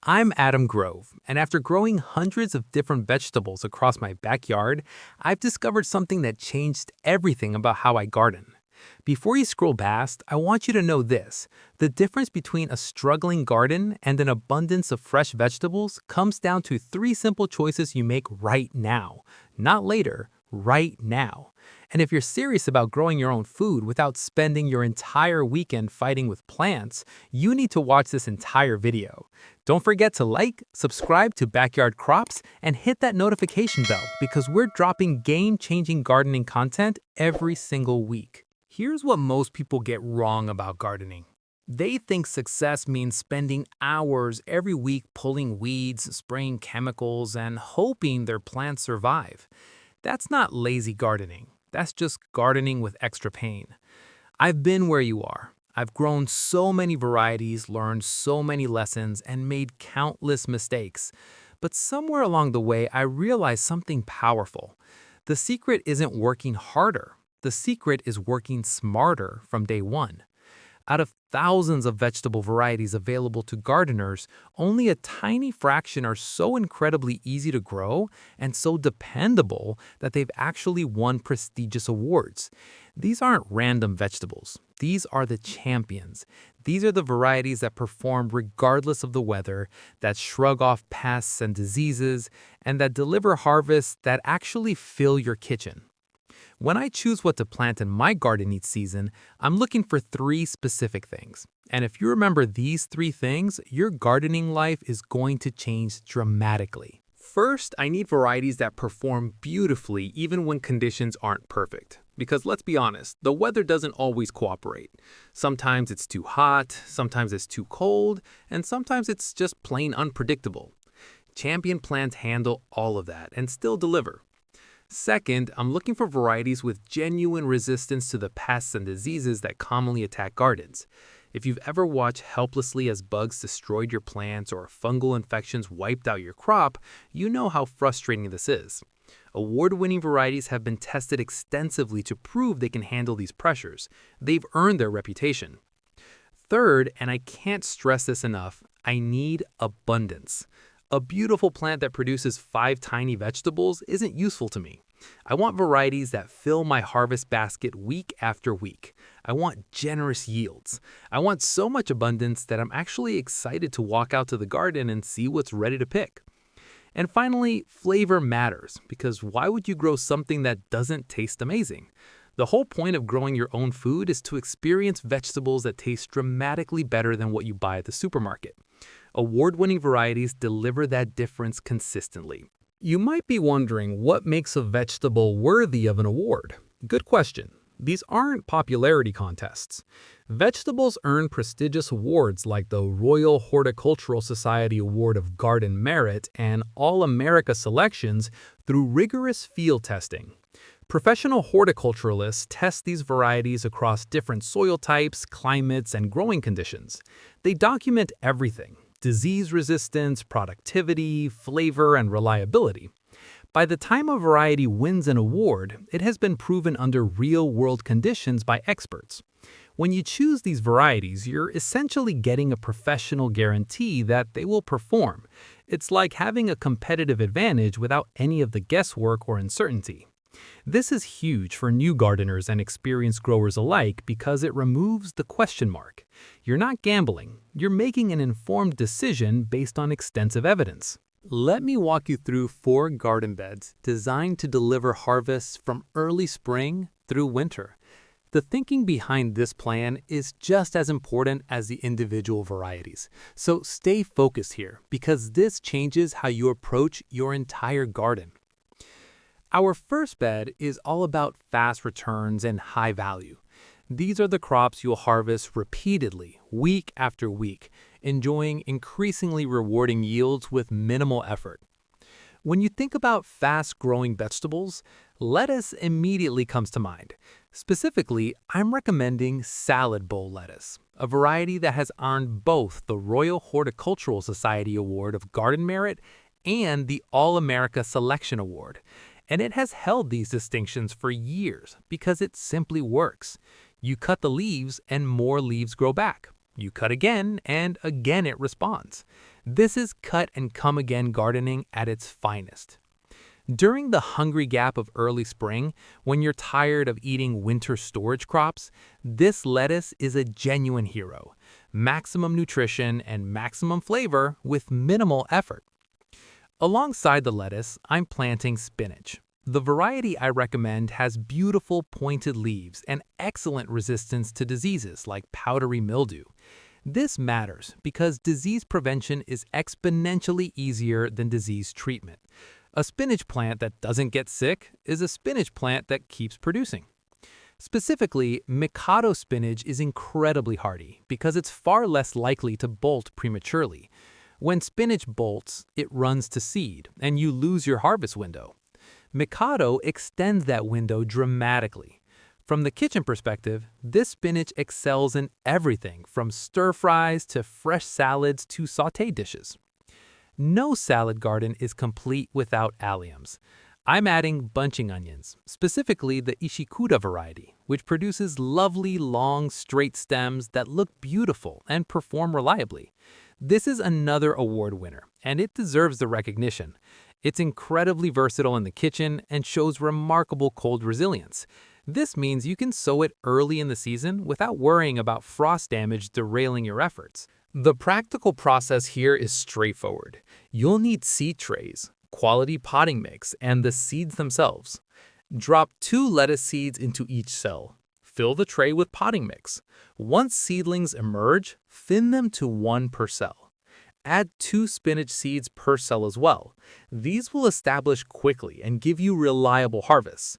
I'm Adam Grove, and after growing hundreds of different vegetables across my backyard, I've discovered something that changed everything about how I garden. Before you scroll past, I want you to know this. The difference between a struggling garden and an abundance of fresh vegetables comes down to three simple choices you make right now. Not later, right now. And if you're serious about growing your own food without spending your entire weekend fighting with plants, you need to watch this entire video. Don't forget to like, subscribe to Backyard Crops, and hit that notification bell because we're dropping game-changing gardening content every single week. Here's what most people get wrong about gardening. They think success means spending hours every week pulling weeds, spraying chemicals, and hoping their plants survive. That's not lazy gardening. That's just gardening with extra pain. I've been where you are. I've grown so many varieties, learned so many lessons, and made countless mistakes. But somewhere along the way, I realized something powerful. The secret isn't working harder. The secret is working smarter from day one. Out of thousands of vegetable varieties available to gardeners, only a tiny fraction are so incredibly easy to grow and so dependable that they've actually won prestigious awards. These aren't random vegetables. These are the champions. These are the varieties that perform regardless of the weather, that shrug off pests and diseases, and that deliver harvests that actually fill your kitchen. When I choose what to plant in my garden each season, I'm looking for three specific things. And if you remember these three things, your gardening life is going to change dramatically. First, I need varieties that perform beautifully even when conditions aren't perfect. Because let's be honest, the weather doesn't always cooperate. Sometimes it's too hot, sometimes it's too cold, and sometimes it's just plain unpredictable. Champion plants handle all of that and still deliver. Second, I'm looking for varieties with genuine resistance to the pests and diseases that commonly attack gardens. If you've ever watched helplessly as bugs destroyed your plants or fungal infections wiped out your crop, you know how frustrating this is. Award-winning varieties have been tested extensively to prove they can handle these pressures. They've earned their reputation. Third, and I can't stress this enough, I need abundance. A beautiful plant that produces 5 tiny vegetables isn't useful to me. I want varieties that fill my harvest basket week after week. I want generous yields. I want so much abundance that I'm actually excited to walk out to the garden and see what's ready to pick. And finally, flavor matters, because why would you grow something that doesn't taste amazing? The whole point of growing your own food is to experience vegetables that taste dramatically better than what you buy at the supermarket. Award-winning varieties deliver that difference consistently. You might be wondering what makes a vegetable worthy of an award. Good question. These aren't popularity contests. Vegetables earn prestigious awards like the Royal Horticultural Society Award of Garden Merit and All-America selections through rigorous field testing. Professional horticulturalists test these varieties across different soil types, climates, and growing conditions. They document everything: disease resistance, productivity, flavor, and reliability. By the time a variety wins an award, it has been proven under real-world conditions by experts. When you choose these varieties, you're essentially getting a professional guarantee that they will perform. It's like having a competitive advantage without any of the guesswork or uncertainty. This is huge for new gardeners and experienced growers alike because it removes the question mark. You're not gambling, you're making an informed decision based on extensive evidence. Let me walk you through 4 garden beds designed to deliver harvests from early spring through winter. The thinking behind this plan is just as important as the individual varieties. So stay focused here because this changes how you approach your entire garden. Our first bed is all about fast returns and high value. These are the crops you'll harvest repeatedly, week after week, enjoying increasingly rewarding yields with minimal effort. When you think about fast-growing vegetables, lettuce immediately comes to mind. Specifically, I'm recommending salad bowl lettuce, a variety that has earned both the Royal Horticultural Society Award of Garden Merit and the All-America Selection Award. And it has held these distinctions for years because it simply works. You cut the leaves and more leaves grow back. You cut again and again it responds. This is cut and come again gardening at its finest. During the hungry gap of early spring, when you're tired of eating winter storage crops, this lettuce is a genuine hero. Maximum nutrition and maximum flavor with minimal effort. Alongside the lettuce, I'm planting spinach. The variety I recommend has beautiful pointed leaves and excellent resistance to diseases like powdery mildew. This matters because disease prevention is exponentially easier than disease treatment. A spinach plant that doesn't get sick is a spinach plant that keeps producing. Specifically, Mikado spinach is incredibly hardy because it's far less likely to bolt prematurely. When spinach bolts, it runs to seed, and you lose your harvest window. Mikado extends that window dramatically. From the kitchen perspective, this spinach excels in everything from stir-fries to fresh salads to sauté dishes. No salad garden is complete without alliums. I'm adding bunching onions, specifically the Ishikuda variety, which produces lovely, long, straight stems that look beautiful and perform reliably. This is another award winner, and it deserves the recognition. It's incredibly versatile in the kitchen and shows remarkable cold resilience. This means you can sow it early in the season without worrying about frost damage derailing your efforts. The practical process here is straightforward. You'll need seed trays, quality potting mix, and the seeds themselves. Drop 2 lettuce seeds into each cell. Fill the tray with potting mix. Once seedlings emerge, thin them to 1 per cell. Add 2 spinach seeds per cell as well. These will establish quickly and give you reliable harvests.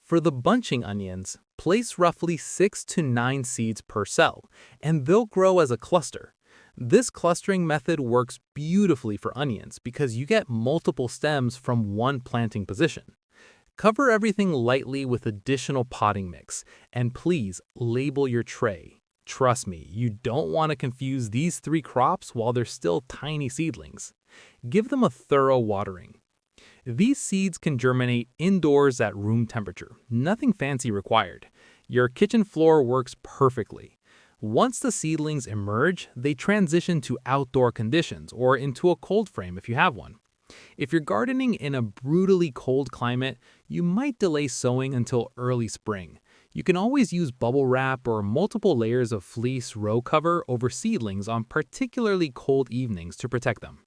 For the bunching onions, place roughly 6 to 9 seeds per cell, and they'll grow as a cluster. This clustering method works beautifully for onions because you get multiple stems from one planting position. Cover everything lightly with additional potting mix, and please label your tray. Trust me, you don't want to confuse these 3 crops while they're still tiny seedlings. Give them a thorough watering. These seeds can germinate indoors at room temperature, nothing fancy required. Your kitchen floor works perfectly. Once the seedlings emerge, they transition to outdoor conditions or into a cold frame if you have one. If you're gardening in a brutally cold climate, you might delay sowing until early spring. You can always use bubble wrap or multiple layers of fleece row cover over seedlings on particularly cold evenings to protect them.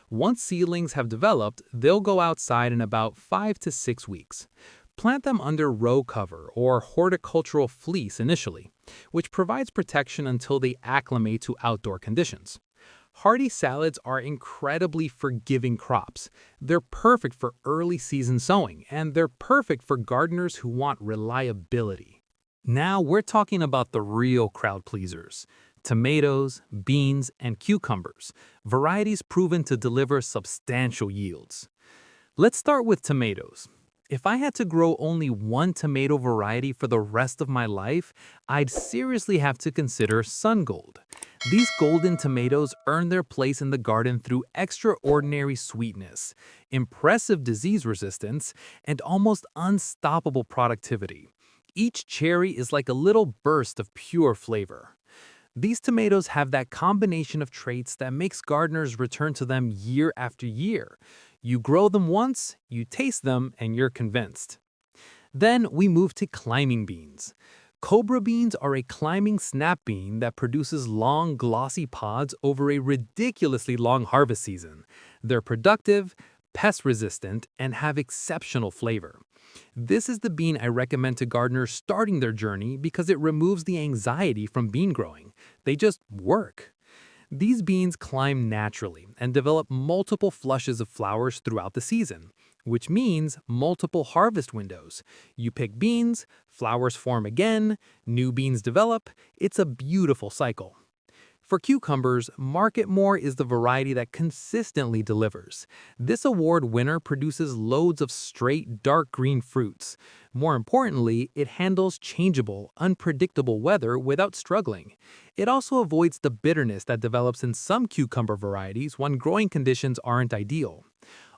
Once seedlings have developed, they'll go outside in about 5 to 6 weeks. Plant them under row cover or horticultural fleece initially, which provides protection until they acclimate to outdoor conditions. Hardy salads are incredibly forgiving crops. They're perfect for early season sowing, and they're perfect for gardeners who want reliability. Now we're talking about the real crowd pleasers. Tomatoes, beans, and cucumbers, varieties proven to deliver substantial yields. Let's start with tomatoes. If I had to grow only one tomato variety for the rest of my life, I'd seriously have to consider Sun Gold. These golden tomatoes earn their place in the garden through extraordinary sweetness, impressive disease resistance, and almost unstoppable productivity. Each cherry is like a little burst of pure flavor. These tomatoes have that combination of traits that makes gardeners return to them year after year. You grow them once, you taste them, and you're convinced. Then we move to climbing beans. Cobra beans are a climbing snap bean that produces long, glossy pods over a ridiculously long harvest season. They're productive, pest-resistant, and have exceptional flavor. This is the bean I recommend to gardeners starting their journey because it removes the anxiety from bean growing. They just work. These beans climb naturally and develop multiple flushes of flowers throughout the season, which means multiple harvest windows. You pick beans, flowers form again, new beans develop. It's a beautiful cycle. For cucumbers, Marketmore is the variety that consistently delivers. This award winner produces loads of straight, dark green fruits. More importantly, it handles changeable, unpredictable weather without struggling. It also avoids the bitterness that develops in some cucumber varieties when growing conditions aren't ideal.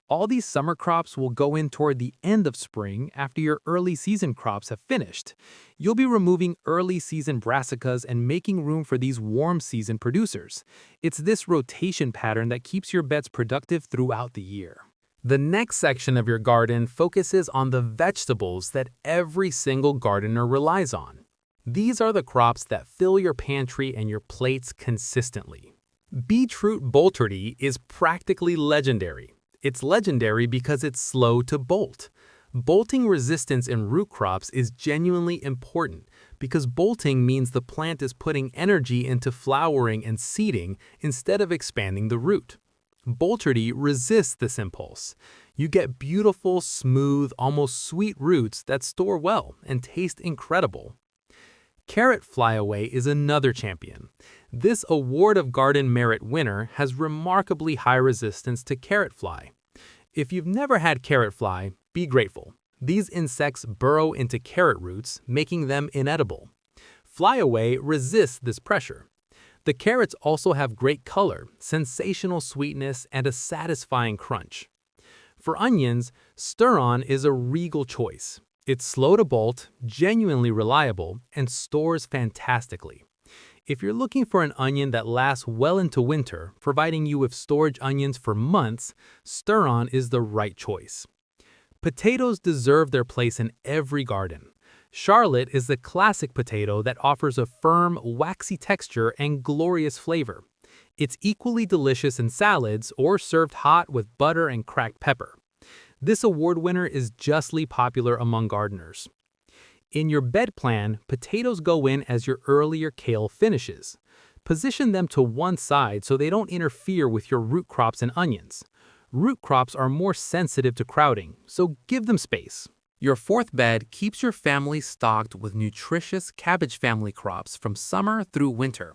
All these summer crops will go in toward the end of spring after your early season crops have finished. You'll be removing early season brassicas and making room for these warm season producers. It's this rotation pattern that keeps your beds productive throughout the year. The next section of your garden focuses on the vegetables that every single gardener relies on. These are the crops that fill your pantry and your plates consistently. Beetroot boltardy is practically legendary. It's legendary because it's slow to bolt. Bolting resistance in root crops is genuinely important because bolting means the plant is putting energy into flowering and seeding instead of expanding the root. Boltardy resists this impulse. You get beautiful, smooth, almost sweet roots that store well and taste incredible. Carrot flyaway is another champion. This Award of Garden Merit winner has remarkably high resistance to carrot fly. If you've never had carrot fly, be grateful. These insects burrow into carrot roots, making them inedible. Flyaway resists this pressure. The carrots also have great color, sensational sweetness, and a satisfying crunch. For onions, stir-on is a regal choice. It's slow to bolt, genuinely reliable, and stores fantastically. If you're looking for an onion that lasts well into winter, providing you with storage onions for months, stir-on is the right choice. Potatoes deserve their place in every garden. Charlotte is the classic potato that offers a firm, waxy texture and glorious flavor. It's equally delicious in salads or served hot with butter and cracked pepper. This award winner is justly popular among gardeners. In your bed plan, potatoes go in as your earlier kale finishes. Position them to one side so they don't interfere with your root crops and onions. Root crops are more sensitive to crowding, so give them space. Your fourth bed keeps your family stocked with nutritious cabbage family crops from summer through winter.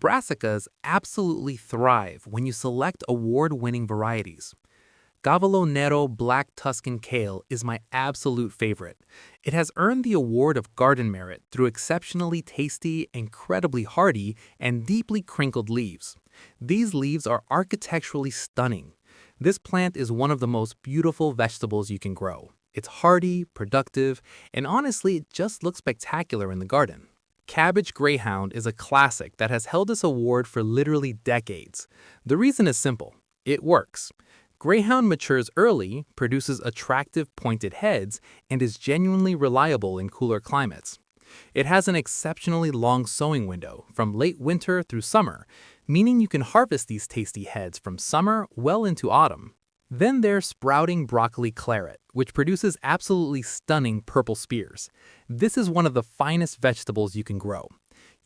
Brassicas absolutely thrive when you select award-winning varieties. Gavolo Nero Black Tuscan Kale is my absolute favorite. It has earned the award of garden merit through exceptionally tasty, incredibly hardy, and deeply crinkled leaves. These leaves are architecturally stunning. This plant is one of the most beautiful vegetables you can grow. It's hardy, productive, and honestly, it just looks spectacular in the garden. Cabbage Greyhound is a classic that has held this award for literally decades. The reason is simple. It works. Greyhound matures early, produces attractive pointed heads, and is genuinely reliable in cooler climates. It has an exceptionally long sowing window, from late winter through summer, meaning you can harvest these tasty heads from summer well into autumn. Then there's sprouting broccoli claret, which produces absolutely stunning purple spears. This is one of the finest vegetables you can grow.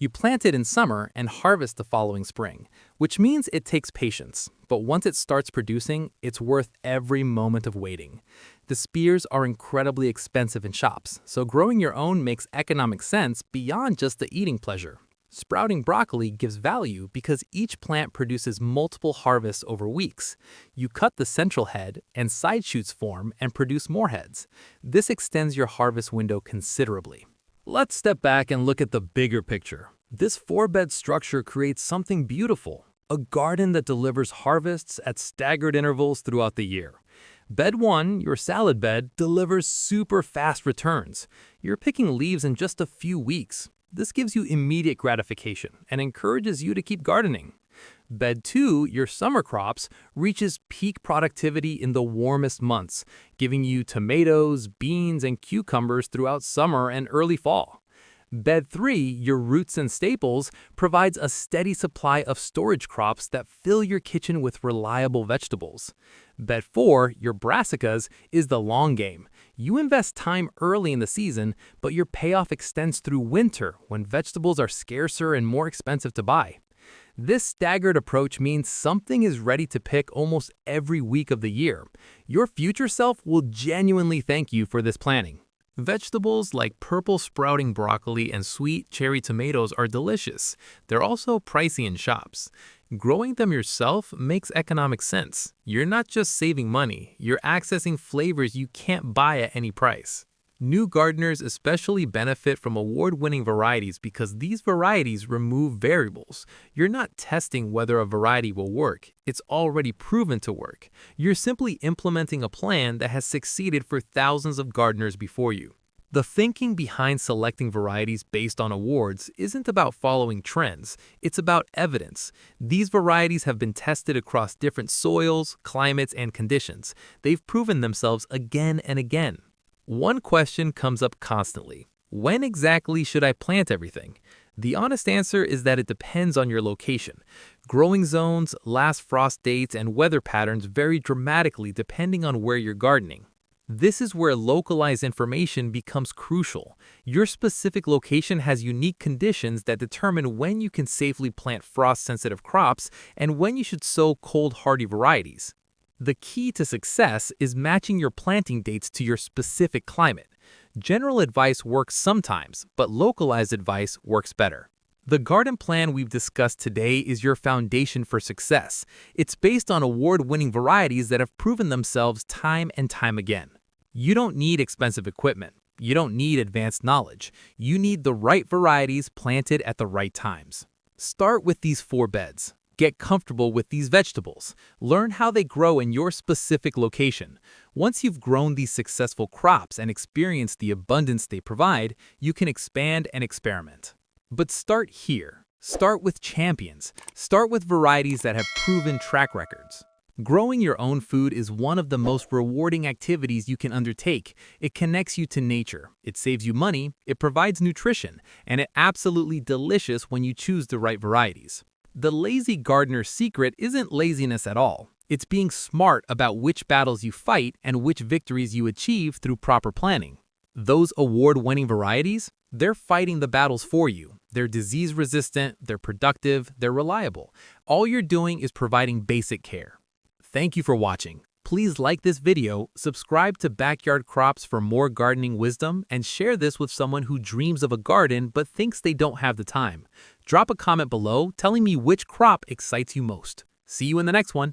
You plant it in summer and harvest the following spring, which means it takes patience, but once it starts producing, it's worth every moment of waiting. The spears are incredibly expensive in shops, so growing your own makes economic sense beyond just the eating pleasure. Sprouting broccoli gives value because each plant produces multiple harvests over weeks. You cut the central head, and side shoots form and produce more heads. This extends your harvest window considerably. Let's step back and look at the bigger picture. This four-bed structure creates something beautiful, a garden that delivers harvests at staggered intervals throughout the year. Bed 1, your salad bed, delivers super fast returns. You're picking leaves in just a few weeks. This gives you immediate gratification and encourages you to keep gardening. Bed 2, your summer crops, reaches peak productivity in the warmest months, giving you tomatoes, beans, and cucumbers throughout summer and early fall. Bed 3, your roots and staples, provides a steady supply of storage crops that fill your kitchen with reliable vegetables. Bed 4, your brassicas, is the long game. You invest time early in the season, but your payoff extends through winter when vegetables are scarcer and more expensive to buy. This staggered approach means something is ready to pick almost every week of the year. Your future self will genuinely thank you for this planning. Vegetables like purple sprouting broccoli and sweet cherry tomatoes are delicious. They're also pricey in shops. Growing them yourself makes economic sense. You're not just saving money, you're accessing flavors you can't buy at any price. New gardeners especially benefit from award-winning varieties because these varieties remove variables. You're not testing whether a variety will work. It's already proven to work. You're simply implementing a plan that has succeeded for thousands of gardeners before you. The thinking behind selecting varieties based on awards isn't about following trends, it's about evidence. These varieties have been tested across different soils, climates, and conditions. They've proven themselves again and again. One question comes up constantly. When exactly should I plant everything? The honest answer is that it depends on your location. Growing zones, last frost dates, and weather patterns vary dramatically depending on where you're gardening. This is where localized information becomes crucial. Your specific location has unique conditions that determine when you can safely plant frost-sensitive crops and when you should sow cold-hardy varieties. The key to success is matching your planting dates to your specific climate. General advice works sometimes, but localized advice works better. The garden plan we've discussed today is your foundation for success. It's based on award-winning varieties that have proven themselves time and time again. You don't need expensive equipment. You don't need advanced knowledge. You need the right varieties planted at the right times. Start with these 4 beds. Get comfortable with these vegetables. Learn how they grow in your specific location. Once you've grown these successful crops and experienced the abundance they provide, you can expand and experiment. But start here. Start with champions. Start with varieties that have proven track records. Growing your own food is one of the most rewarding activities you can undertake. It connects you to nature, it saves you money, it provides nutrition, and it's absolutely delicious when you choose the right varieties. The lazy gardener's secret isn't laziness at all. It's being smart about which battles you fight and which victories you achieve through proper planning. Those award-winning varieties, they're fighting the battles for you. They're disease-resistant, they're productive, they're reliable. All you're doing is providing basic care. Thank you for watching. Please like this video, subscribe to Backyard Crops for more gardening wisdom, and share this with someone who dreams of a garden but thinks they don't have the time. Drop a comment below telling me which crop excites you most. See you in the next one.